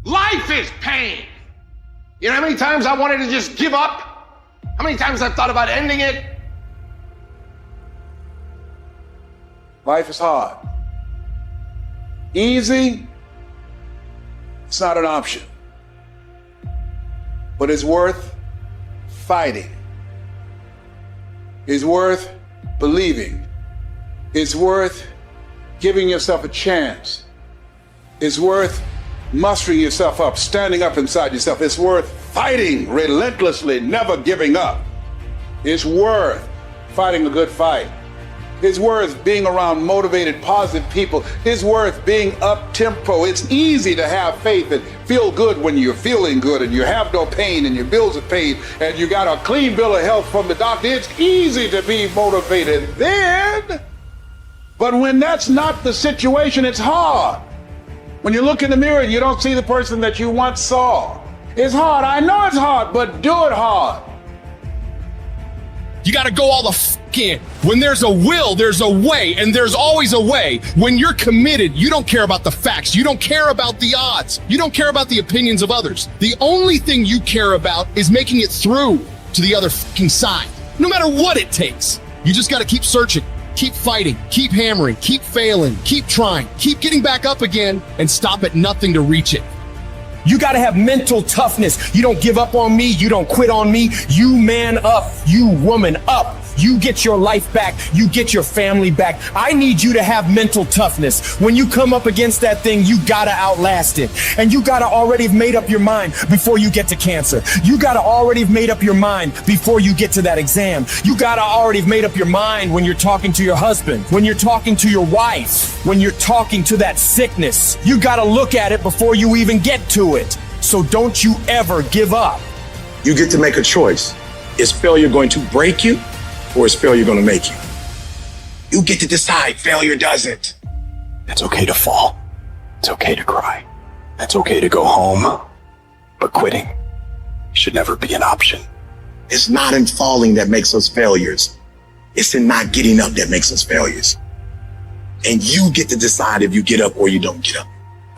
Life is pain. You know how many times I wanted to just give up? How many times I've thought about ending it? Life is hard. Easy, it's not an option. But it's worth fighting. It's worth believing. It's worth giving yourself a chance. It's worth mustering yourself up, standing up inside yourself. It's worth fighting relentlessly, never giving up. It's worth fighting a good fight. It's worth being around motivated, positive people. It's worth being up-tempo. It's easy to have faith and feel good when you're feeling good and you have no pain and your bills are paid and you got a clean bill of health from the doctor. It's easy to be motivated then. But when that's not the situation, it's hard. When you look in the mirror and you don't see the person that you once saw. It's hard. I know it's hard, but do it hard. You got to go all the f in. When there's a will, there's a way, and there's always a way. When you're committed, you don't care about the facts. You don't care about the odds. You don't care about the opinions of others. The only thing you care about is making it through to the other f***ing side. No matter what it takes. You just got to keep searching, keep fighting, keep hammering, keep failing, keep trying, keep getting back up again, and stop at nothing to reach it. You got to have mental toughness. You don't give up on me. You don't quit on me. You man up. You woman up. You get your life back. You get your family back. I need you to have mental toughness. When you come up against that thing, you got to outlast it. And you got to already have made up your mind before you get to cancer. You got to already have made up your mind before you get to that exam. You got to already have made up your mind when you're talking to your husband, when you're talking to your wife, when you're talking to that sickness. You got to look at it before you even get to it. So don't you ever give up. You get to make a choice. Is failure going to break you, or is failure going to make you? You get to decide. Failure doesn't. It's okay to fall. It's okay to cry. It's okay to go home. But quitting should never be an option. It's not in falling that makes us failures. It's in not getting up that makes us failures. And you get to decide if you get up or you don't get up.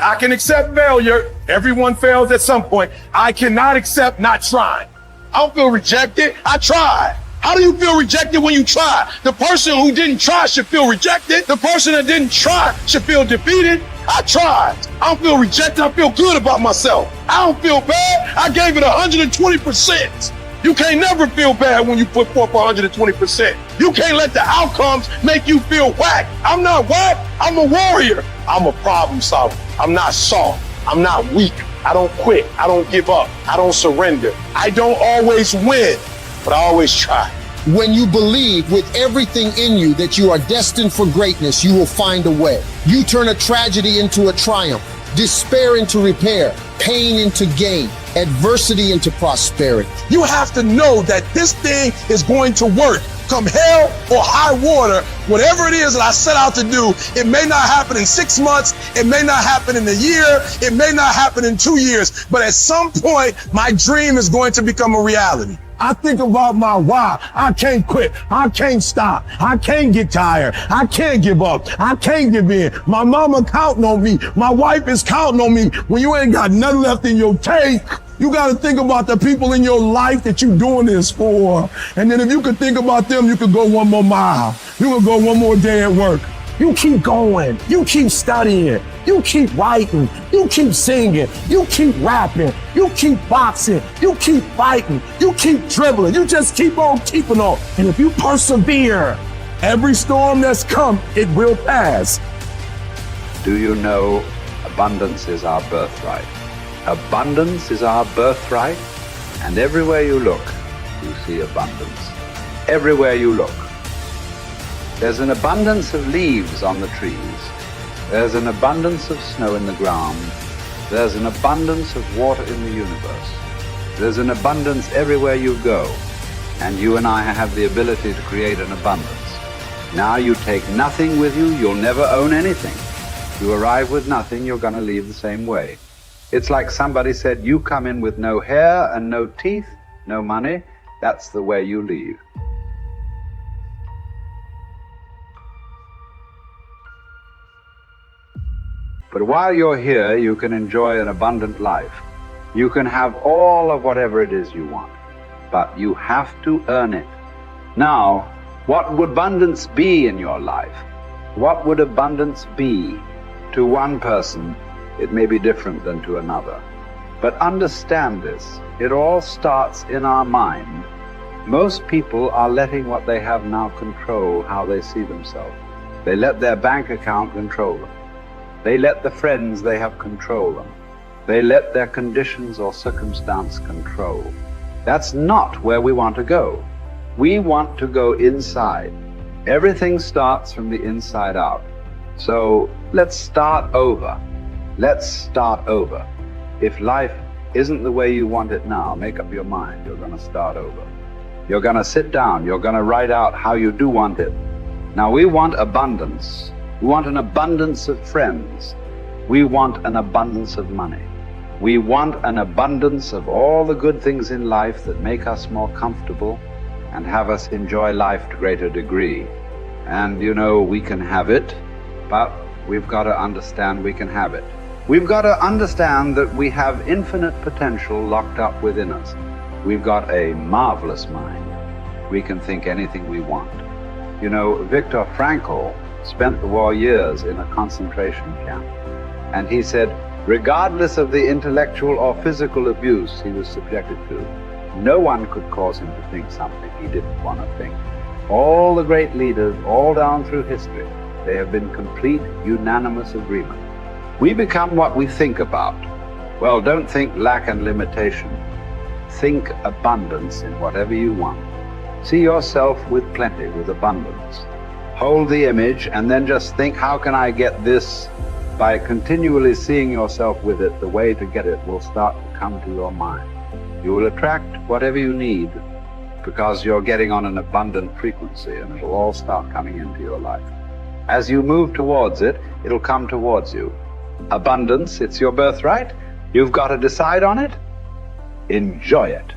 I can accept failure. Everyone fails at some point. I cannot accept not trying. I don't feel rejected. I tried. How do you feel rejected when you try? The person who didn't try should feel rejected. The person that didn't try should feel defeated. I tried. I don't feel rejected. I feel good about myself. I don't feel bad. I gave it 120%. You can't never feel bad when you put forth 120%. You can't let the outcomes make you feel whack. I'm not whack. I'm a warrior. I'm a problem solver. I'm not soft. I'm not weak. I don't quit. I don't give up. I don't surrender. I don't always win, but I always try. When you believe with everything in you that you are destined for greatness, you will find a way. You turn a tragedy into a triumph, despair into repair, pain into gain, adversity into prosperity. You have to know that this thing is going to work. Come hell or high water, whatever it is that I set out to do, it may not happen in 6 months, it may not happen in a year, it may not happen in 2 years, but at some point, my dream is going to become a reality. I think about my why. I can't quit. I can't stop. I can't get tired. I can't give up. I can't give in. My mama counting on me. My wife is counting on me. When you ain't got nothing left in your tank, you got to think about the people in your life that you're doing this for. And then if you could think about them, you could go one more mile. You could go one more day at work. You keep going. You keep studying. You keep writing. You keep singing. You keep rapping. You keep boxing. You keep fighting. You keep dribbling. You just keep on keeping on. And if you persevere, every storm that's come, it will pass. Do you know abundance is our birthright? Abundance is our birthright, and everywhere you look, you see abundance. Everywhere you look. There's an abundance of leaves on the trees. There's an abundance of snow in the ground. There's an abundance of water in the universe. There's an abundance everywhere you go, and you and I have the ability to create an abundance. Now you take nothing with you, you'll never own anything. You arrive with nothing, you're going to leave the same way. It's like somebody said, you come in with no hair and no teeth, no money, that's the way you leave. But while you're here, you can enjoy an abundant life. You can have all of whatever it is you want, but you have to earn it. Now, what would abundance be in your life? What would abundance be? To one person, it may be different than to another. But understand this, it all starts in our mind. Most people are letting what they have now control how they see themselves. They let their bank account control them. They let the friends they have control them. They let their conditions or circumstance control. That's not where we want to go. We want to go inside. Everything starts from the inside out. So let's start over. Let's start over. If life isn't the way you want it now, make up your mind. You're going to start over. You're going to sit down. You're going to write out how you do want it. Now, we want abundance. We want an abundance of friends. We want an abundance of money. We want an abundance of all the good things in life that make us more comfortable and have us enjoy life to a greater degree. And you know, we can have it, but we've got to understand we can have it. We've got to understand that we have infinite potential locked up within us. We've got a marvelous mind. We can think anything we want. You know, Viktor Frankl spent the war years in a concentration camp. And he said, regardless of the intellectual or physical abuse he was subjected to, no one could cause him to think something he didn't want to think. All the great leaders, all down through history, they have been complete, unanimous agreement. We become what we think about. Well, don't think lack and limitation. Think abundance in whatever you want. See yourself with plenty, with abundance. Hold the image and then just think, how can I get this? By continually seeing yourself with it, the way to get it will start to come to your mind. You will attract whatever you need because you're getting on an abundant frequency, and it'll all start coming into your life. As you move towards it, it'll come towards you. Abundance, it's your birthright. You've got to decide on it. Enjoy it.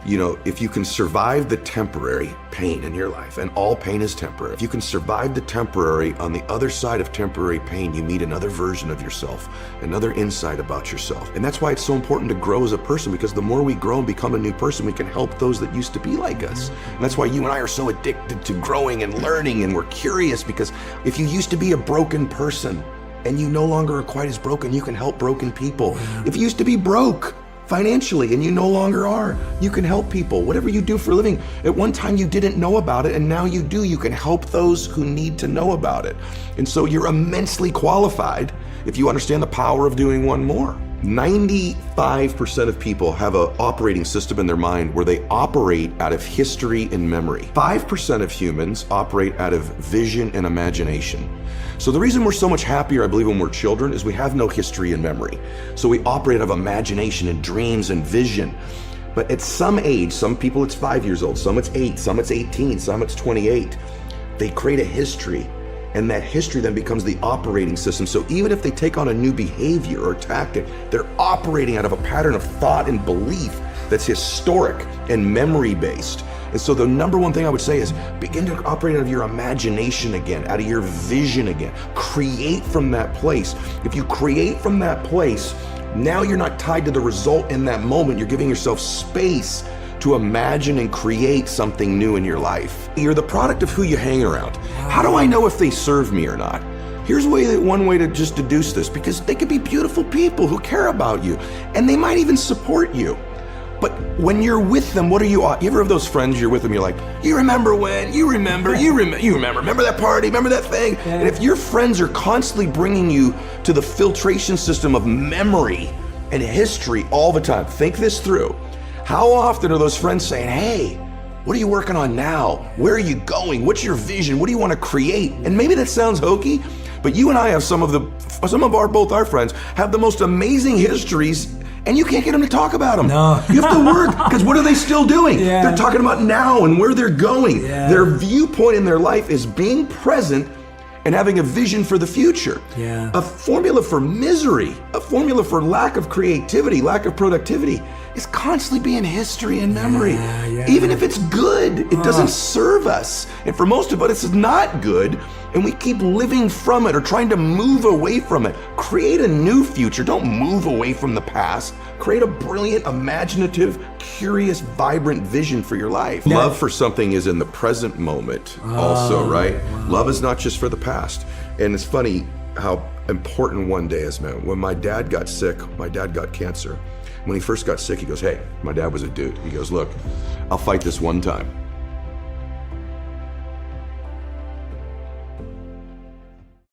You know, if you can survive the temporary pain in your life, and all pain is temporary, if you can survive the temporary, on the other side of temporary pain, you meet another version of yourself, another insight about yourself. And that's why it's so important to grow as a person, because the more we grow and become a new person, we can help those that used to be like us. And that's why you and I are so addicted to growing and learning, and we're curious, because if you used to be a broken person and you no longer are quite as broken, you can help broken people. If you used to be broke financially and you no longer are, you can help people. Whatever you do for a living, at one time you didn't know about it and now you do. You can help those who need to know about it. And so you're immensely qualified if you understand the power of doing one more. 95% of people have an operating system in their mind where they operate out of history and memory. 5% of humans operate out of vision and imagination. So the reason we're so much happier, I believe, when we're children is we have no history and memory. So we operate out of imagination and dreams and vision. But at some age, some people it's 5 years old, some it's 8, some it's 18, some it's 28, they create a history. And that history then becomes the operating system. So even if they take on a new behavior or tactic, they're operating out of a pattern of thought and belief that's historic and memory-based. And so the number one thing I would say is begin to operate out of your imagination again, out of your vision again. Create from that place. If you create from that place, now you're not tied to the result in that moment. You're giving yourself space to imagine and create something new in your life. You're the product of who you hang around. How do I know if they serve me or not? Here's one way to just deduce this, because they could be beautiful people who care about you, and they might even support you. But when you're with them, what are you ever have those friends you're with them, you're like, you remember when, you remember that party, remember that thing? Yeah. And if your friends are constantly bringing you to the filtration system of memory and history all the time, think this through. How often are those friends saying, hey, what are you working on now? Where are you going? What's your vision? What do you want to create? And maybe that sounds hokey, but you and I have both our friends have the most amazing histories, and you can't get them to talk about them. No. You have to work, because what are they still doing? Yeah. They're talking about now and where they're going. Yeah. Their viewpoint in their life is being present and having a vision for the future. Yeah. A formula for misery, a formula for lack of creativity, lack of productivity, is constantly being history and memory. Even if it's good, it doesn't serve us. And for most of us, it's not good. And we keep living from it or trying to move away from it. Create a new future. Don't move away from the past. Create a brilliant, imaginative, curious, vibrant vision for your life. Love for something is in the present moment also, right? Love is not just for the past. And it's funny how important one day is, man. When my dad got sick, my dad got cancer. When he first got sick, he goes, hey, my dad was a dude. He goes, look, I'll fight this one time.